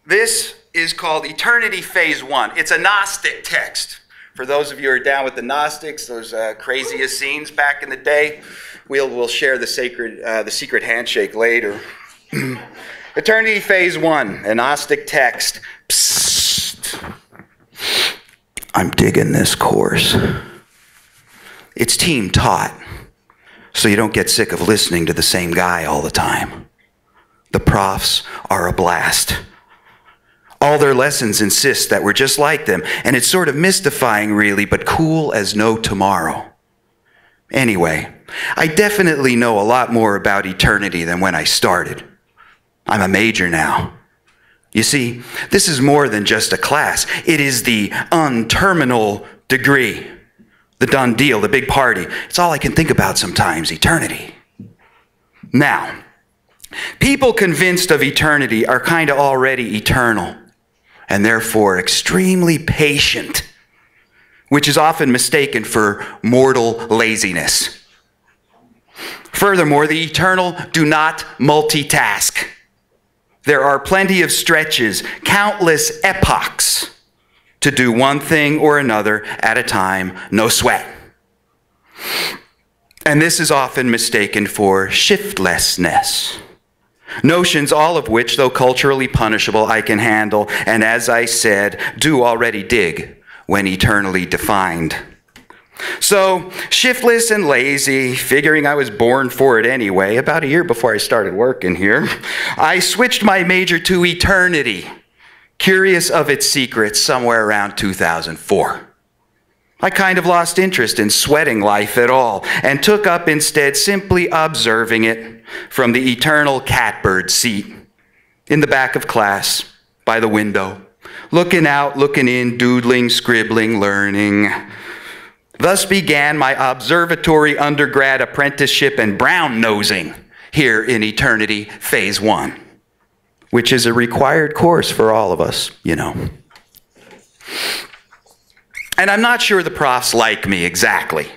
This is called Eternity Phase 1. It's a Gnostic text. For those of you who are down with the Gnostics, those crazy Essenes back in the day, we'll share the secret handshake later. Eternity Phase 1, a Gnostic text. Psst. I'm digging this course. It's team taught, so you don't get sick of listening to the same guy all the time. The profs are a blast. All their lessons insist that we're just like them, and it's sort of mystifying really, but cool as no tomorrow. Anyway, I definitely know a lot more about eternity than when I started. I'm a major now. You see, this is more than just a class. It is the unterminal degree. The done deal, the big party. It's all I can think about sometimes, eternity. Now, people convinced of eternity are kind of already eternal, and therefore extremely patient, which is often mistaken for mortal laziness. Furthermore, the eternal do not multitask. There are plenty of stretches, countless epochs, to do one thing or another at a time, no sweat. And this is often mistaken for shiftlessness. Notions all of which, though culturally punishable, I can handle, and as I said, do already dig when eternally defined. So, shiftless and lazy, figuring I was born for it anyway, about a year before I started working here, I switched my major to eternity, curious of its secrets somewhere around 2004. I kind of lost interest in sweating life at all and took up instead simply observing it from the eternal catbird seat in the back of class by the window, looking out, looking in, doodling, scribbling, learning. Thus began my observatory undergrad apprenticeship and brown nosing here in Eternity Phase 1, which is a required course for all of us, you know. And I'm not sure the profs like me exactly.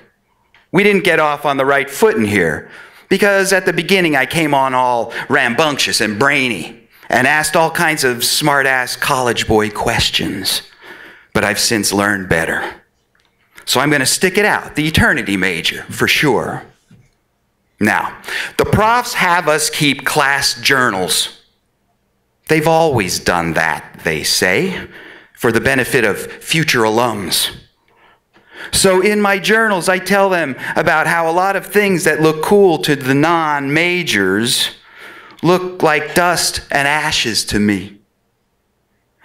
We didn't get off on the right footing here, because at the beginning I came on all rambunctious and brainy and asked all kinds of smart-ass college boy questions. But I've since learned better. So I'm going to stick it out, the eternity major, for sure. Now, the profs have us keep class journals. They've always done that, they say, for the benefit of future alums. So in my journals, I tell them about how a lot of things that look cool to the non-majors look like dust and ashes to me.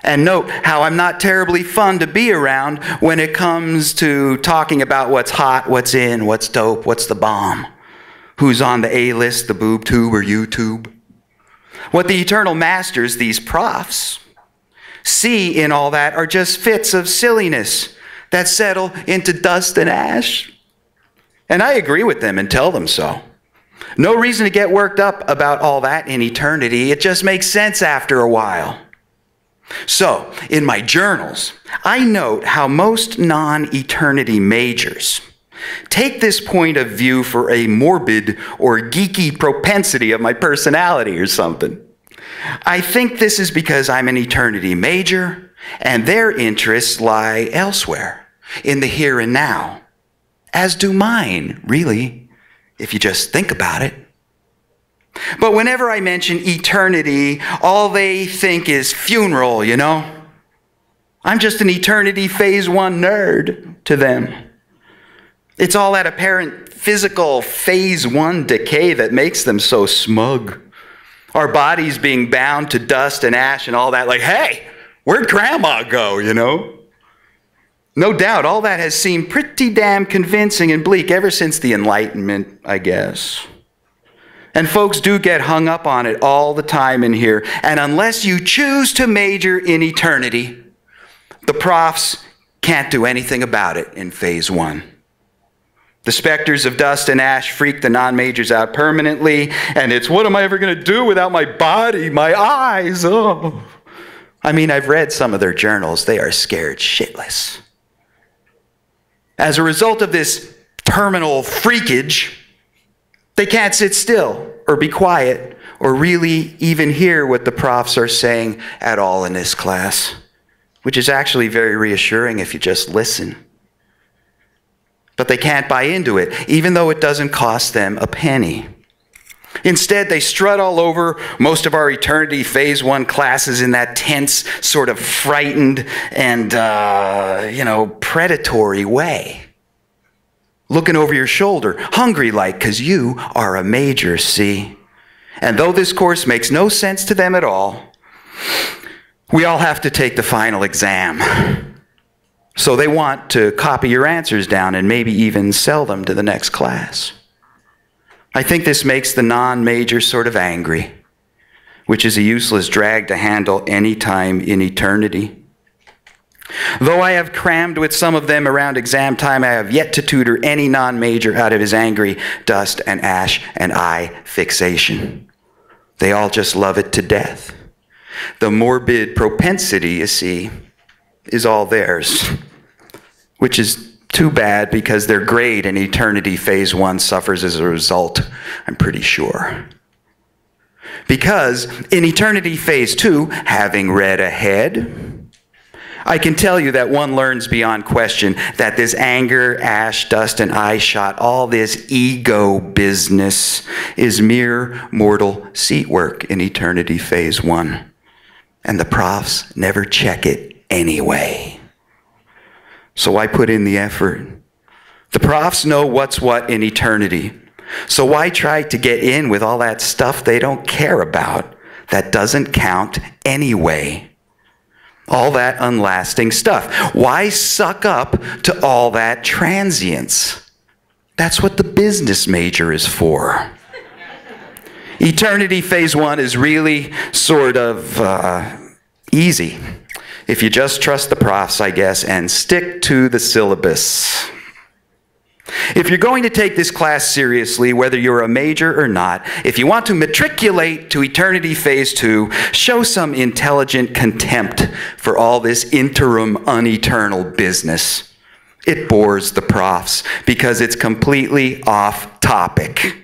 And note how I'm not terribly fun to be around when it comes to talking about what's hot, what's in, what's dope, what's the bomb, who's on the A-list, the boob tube, or YouTube. What the eternal masters, these profs, see in all that are just fits of silliness that settle into dust and ash. And I agree with them and tell them so. No reason to get worked up about all that in eternity. It just makes sense after a while. So, in my journals, I note how most non-eternity majors take this point of view for a morbid or geeky propensity of my personality or something. I think this is because I'm an eternity major, and their interests lie elsewhere, in the here and now, as do mine, really, if you just think about it. But whenever I mention eternity, all they think is funeral, you know? I'm just an Eternity Phase 1 nerd to them. It's all that apparent physical Phase 1 decay that makes them so smug. Our bodies being bound to dust and ash and all that, like, hey, where'd Grandma go, you know? No doubt, all that has seemed pretty damn convincing and bleak ever since the Enlightenment, I guess. And folks do get hung up on it all the time in here. And unless you choose to major in eternity, the profs can't do anything about it in Phase 1. The specters of dust and ash freak the non-majors out permanently, and it's, what am I ever going to do without my body, my eyes? Oh. I mean, I've read some of their journals. They are scared shitless. As a result of this terminal freakage, they can't sit still or be quiet or really even hear what the profs are saying at all in this class, which is actually very reassuring if you just listen. But they can't buy into it, even though it doesn't cost them a penny. Instead, they strut all over most of our eternity phase 1 classes in that tense, sort of frightened and, predatory way. Looking over your shoulder, hungry-like, because you are a major, see? And though this course makes no sense to them at all, we all have to take the final exam. So they want to copy your answers down and maybe even sell them to the next class. I think this makes the non-major sort of angry, which is a useless drag to handle any time in eternity. Though I have crammed with some of them around exam time, I have yet to tutor any non-major out of his angry dust and ash and eye fixation. They all just love it to death. The morbid propensity, you see, is all theirs, which is too bad because their grade in eternity phase 1 suffers as a result, I'm pretty sure. Because in eternity phase 2, having read ahead, I can tell you that one learns beyond question that this anger, ash, dust, and eye shot, all this ego business is mere mortal seat work in eternity phase 1. And the profs never check it anyway. So I put in the effort. The profs know what's what in eternity. So why try to get in with all that stuff they don't care about? That doesn't count anyway. All that unlasting stuff. Why suck up to all that transience? That's what the business major is for. Eternity phase 1 is really sort of easy. If you just trust the profs, I guess, and stick to the syllabus. If you're going to take this class seriously, whether you're a major or not, if you want to matriculate to eternity phase 2, show some intelligent contempt for all this interim uneternal business. It bores the profs because it's completely off topic.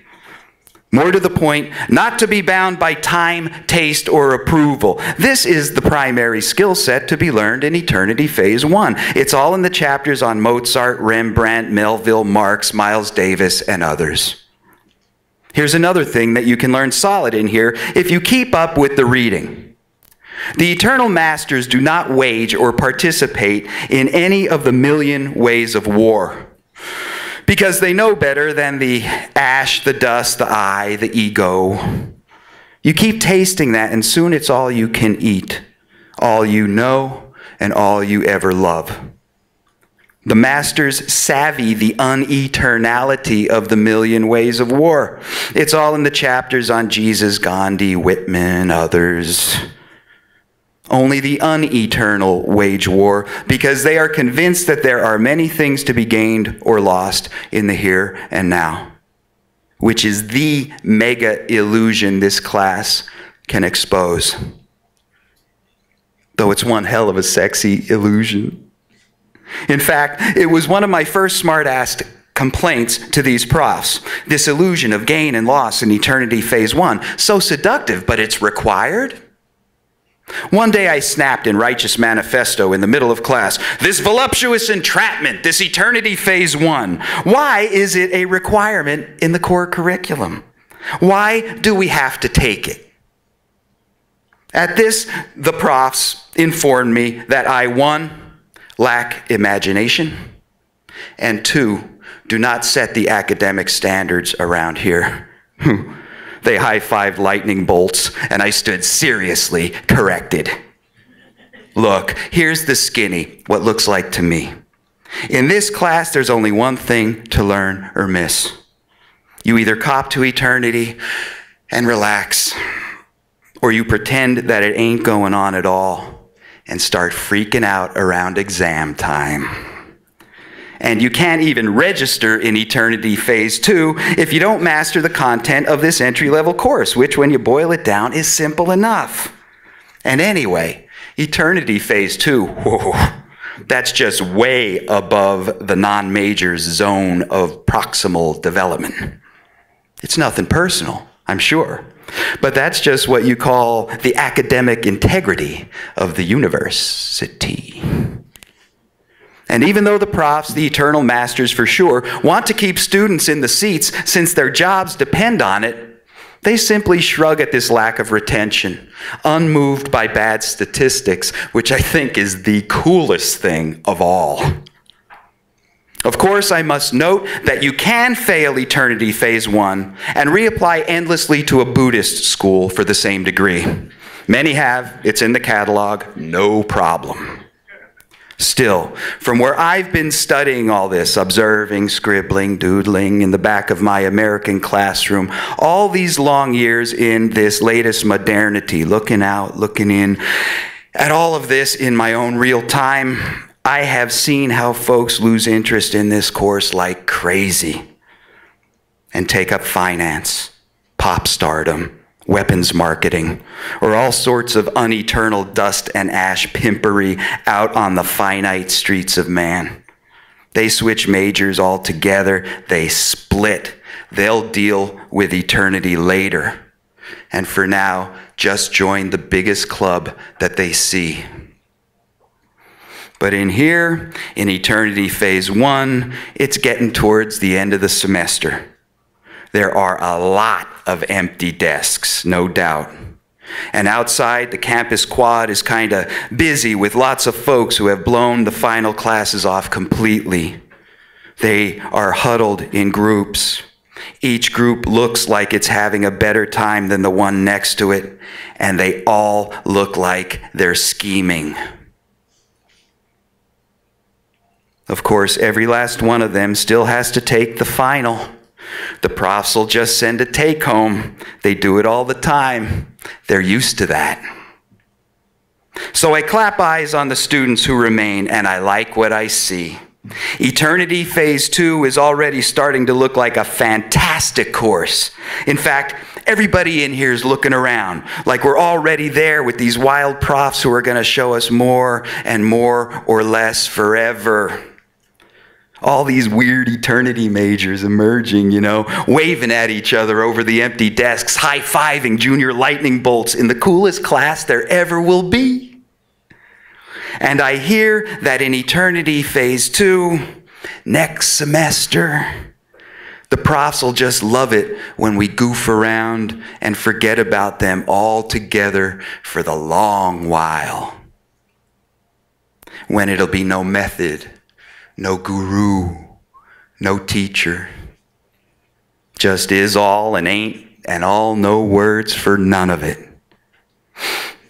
More to the point, not to be bound by time, taste, or approval. This is the primary skill set to be learned in eternity phase 1. It's all in the chapters on Mozart, Rembrandt, Melville, Marx, Miles Davis, and others. Here's another thing that you can learn solid in here if you keep up with the reading. The eternal masters do not wage or participate in any of the million ways of war, because they know better than the ash, the dust, the eye, the ego. You keep tasting that, and soon it's all you can eat, all you know, and all you ever love. The masters savvy the uneternality of the million ways of war. It's all in the chapters on Jesus, Gandhi, Whitman, others. Only the uneternal wage war, because they are convinced that there are many things to be gained or lost in the here and now, which is the mega illusion this class can expose. Though it's one hell of a sexy illusion. In fact, it was one of my first smart-ass complaints to these profs. This illusion of gain and loss in eternity phase 1. So seductive, but it's required? One day I snapped in Righteous Manifesto in the middle of class, this voluptuous entrapment, this eternity phase 1. Why is it a requirement in the core curriculum? Why do we have to take it? At this, the profs informed me that I, 1, lack imagination, and 2, do not set the academic standards around here. They high-fived lightning bolts, and I stood seriously corrected. Look, here's the skinny, what looks like to me. In this class, there's only one thing to learn or miss. You either cop to eternity and relax, or you pretend that it ain't going on at all and start freaking out around exam time. And you can't even register in Eternity Phase 2 if you don't master the content of this entry-level course, which, when you boil it down, is simple enough. And anyway, Eternity Phase 2, whoa, that's just way above the non-majors zone of proximal development. It's nothing personal, I'm sure. But that's just what you call the academic integrity of the university. And even though the profs, the eternal masters for sure, want to keep students in the seats since their jobs depend on it, they simply shrug at this lack of retention, unmoved by bad statistics, which I think is the coolest thing of all. Of course, I must note that you can fail Eternity Phase 1 and reapply endlessly to a Buddhist school for the same degree. Many have, it's in the catalog, no problem. Still, from where I've been studying all this, observing, scribbling, doodling in the back of my American classroom, all these long years in this latest modernity, looking out, looking in, at all of this in my own real time, I have seen how folks lose interest in this course like crazy and take up finance, pop stardom, weapons marketing, or all sorts of uneternal dust and ash pimpery out on the finite streets of man. They switch majors altogether. They split. They'll deal with eternity later. And for now, just join the biggest club that they see. But in here, in Eternity Phase 1, it's getting towards the end of the semester. There are a lot of empty desks, no doubt. And outside, the campus quad is kind of busy with lots of folks who have blown the final classes off completely. They are huddled in groups. Each group looks like it's having a better time than the one next to it, and they all look like they're scheming. Of course, every last one of them still has to take the final. The profs will just send a take-home. They do it all the time. They're used to that. So I clap eyes on the students who remain, and I like what I see. Eternity Phase 2 is already starting to look like a fantastic course. In fact, everybody in here is looking around like we're already there with these wild profs who are going to show us more and more or less forever. All these weird eternity majors emerging, waving at each other over the empty desks, high-fiving junior lightning bolts in the coolest class there ever will be. And I hear that in Eternity Phase 2, next semester, the profs will just love it when we goof around and forget about them altogether for the long while. When it'll be no method, no guru, no teacher. Just is all and ain't and all, no words for none of it.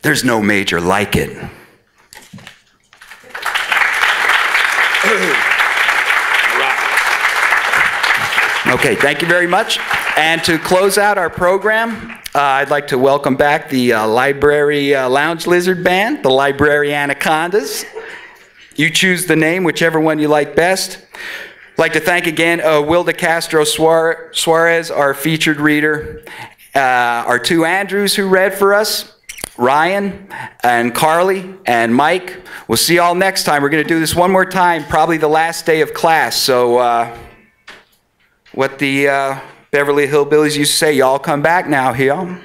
There's no major like it. Okay, thank you very much. And to close out our program, I'd like to welcome back the Library Lounge Lizard Band, the Library Anacondas. You choose the name, whichever one you like best. I'd like to thank again Wilda Castro Suarez, our featured reader, our two Andrews who read for us, Ryan and Carly and Mike. We'll see you all next time. We're going to do this one more time, probably the last day of class. So what the Beverly Hillbillies used to say, y'all come back now here.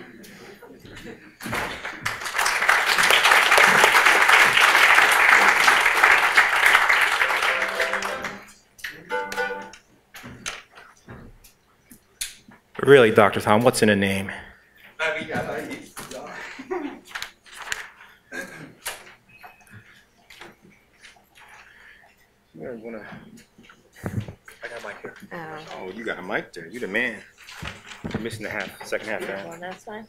Really, Dr. Tom, what's in a name? I got a mic here. Oh, you got a mic there. You the man. You're missing the second half there. Well, that's fine.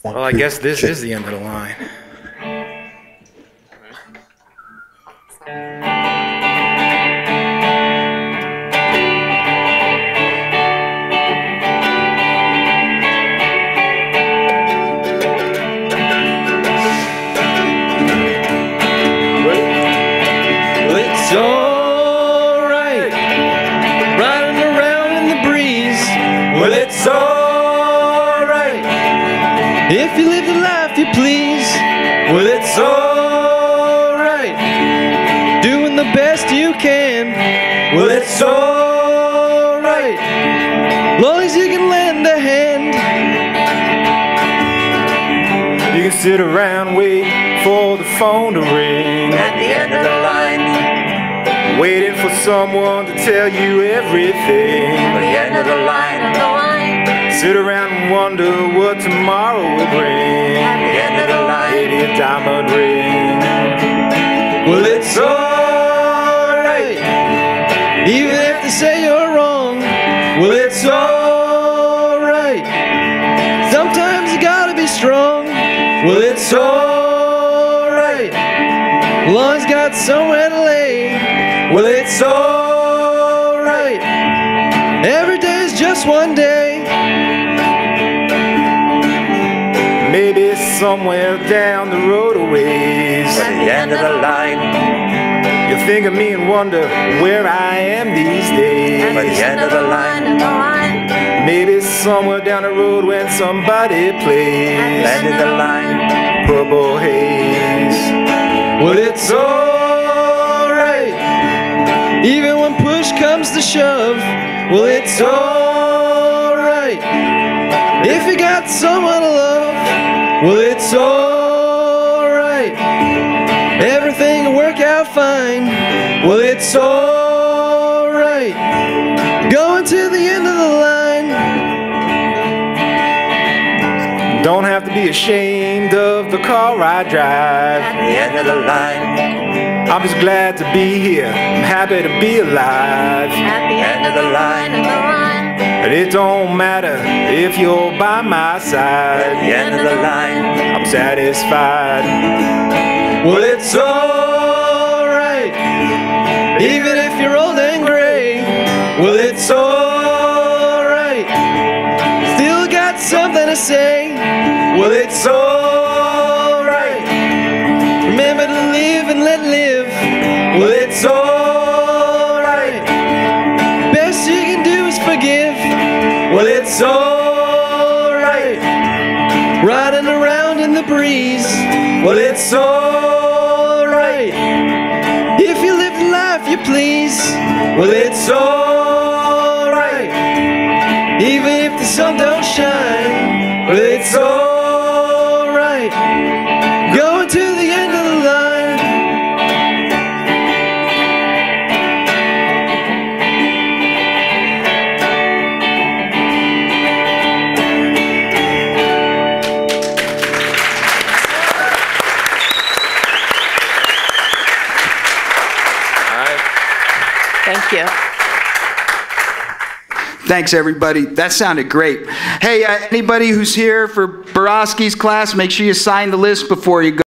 Well, I guess this is the end of the line. If you live the life you please, well, it's alright. Doing the best you can, well, it's alright. Long as you can lend a hand. You can sit around, wait for the phone to ring At the end of the line, waiting for someone to tell you everything. at the end of the line, Sit around and wonder what tomorrow will bring. at the end of the line, Maybe a diamond ring. Well, it's alright. Even if they say you're wrong, well, it's alright. Sometimes you gotta be strong. Well, it's alright. Long as you got somewhere to lay. Well, it's alright. Every day is just one day. Maybe somewhere down the road a ways. at the end of the line, You think of me and wonder where I am these days. at the end of the line, Maybe somewhere down the road when somebody plays end of the line, Purple Haze. Well, it's alright. Even when push comes to shove, well, it's alright. If you got someone to love, well, it's alright. Everything will work out fine, well, it's alright. Going to the end of the line. Don't have to be ashamed of the car I drive. at the end of the line, I'm just glad to be here. I'm happy to be alive. at the end of the line, And it don't matter if you're by my at side. the end of the line, I'm satisfied. Well, it's alright. Even if you're old and gray, well, it's alright. Still got something to say, well, it's alright. Remember to live and let live, well, it's alright. Best you can do is forgive, well, it's alright. Riding around in the breeze, well, it's alright. If you live the life you please, well, it's alright. Even if the sun don't shine, well, it's alright. Going to the end of the line. Thank you. Thanks, everybody. That sounded great. Hey, anybody who's here for Borowski's class, make sure you sign the list before you go.